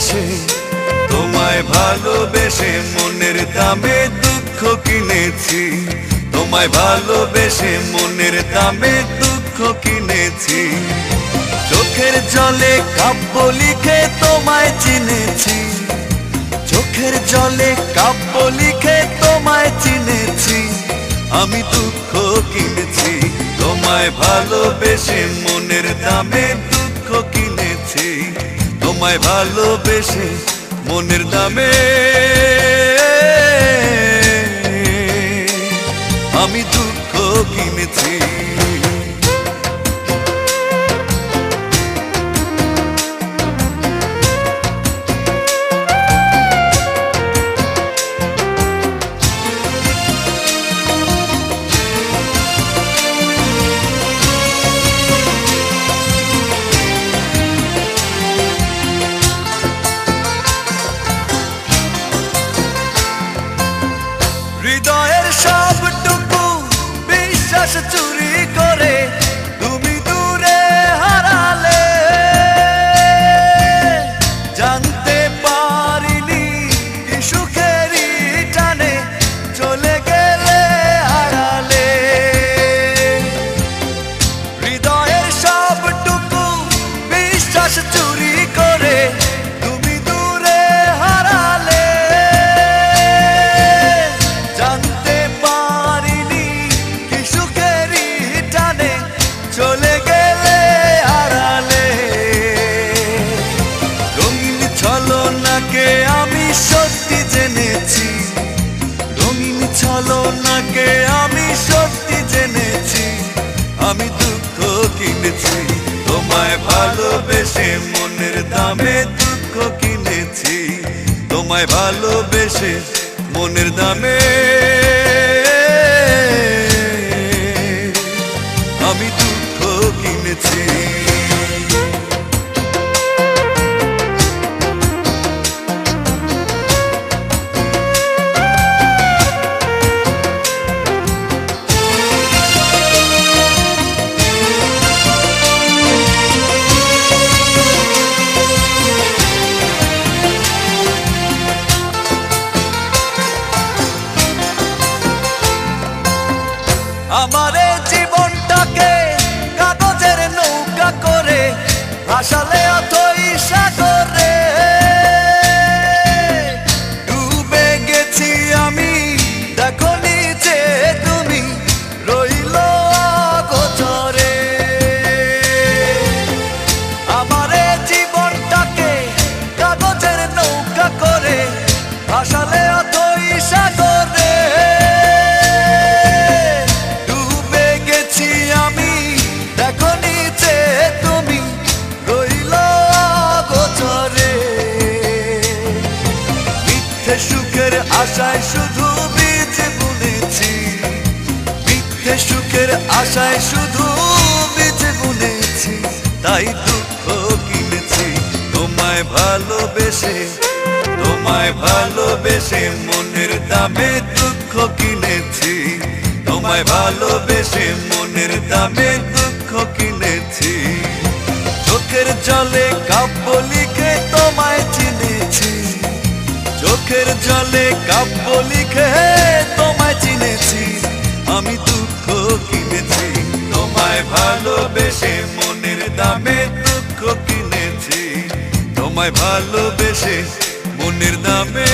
ভালোবেসে, তোমায় ভালোবেসে মনের দামে দুঃখ কিনেছি। তোমায় ভালোবেসে মনের দামে দুঃখ কিনেছি। চোখের জলে কাব্য লিখে তোমায় চিনেছি। চোখের জলে কাব্য লিখে তোমায় চিনেছি। আমি দুঃখ কিনেছি। তোমায় ভালোবেসে মনের দামে দুঃখ কিনেছি। তোমায় ভালোবেসে মনের দামে আমি দুঃখ কিনেছি। হৃদয়ের সবটুকু বিশ্বাস চুরি করে তুমি দূরে হারালে। জানতে পারিনি কি সুখেরই টানে চলে গেলে হারালে। হৃদয়ের সবটুকু বিশ্বাস চুরি করে তুমি দূরে হারালে। জানতে পারিনি কি সুখেরই টানে চলে গেলে হারালে। রঙিন ছলনাকে আমি সত্যি জেনেছি। রঙিন ছলনাকে আমি সত্যি জেনেছি। আমি দুঃখ কিনেছি। তোমায় ভালোবেসে মনের দামে দুঃখ কিনেছি। তোমায় ভালোবেসে মনের দামে আমি দুঃখ কিনেছি। আমারে জীবনটাকে কাগজের নৌকা করে ভাসালে অথই সাগরে। ডুবে গেছি আমি দেখো নিচে তুমি রইল অগোচরে। আমারে জীবনটাকে কাগজের নৌকা করে ভাসালে অথই সাগরে। দেখো নিচে তুমি রইল অগোচরে। মিথ্যে সুখের আশায় শুধু বীজ বুনেছি। মিথ্যে সুখের আশায় শুধু বীজ বুনেছি। তাই দুঃখ কিনেছি। তোমায় ভালোবেসে, তোমায় ভালোবেসে মনের দামে দুঃখ কিনেছি। তোমায় ভালোবেসে মনের দামে দুঃখ কিনেছি। চোখের জলে কাব্য লিখে তোমায় চিনেছি। চোখের জলে কাব্য লিখে তোমায় চিনেছি। আমি দুঃখ কিনেছি। তোমায় ভালোবেসে মনের দামে দুঃখ কিনেছি। তোমায় ভালোবেসে মনের দামে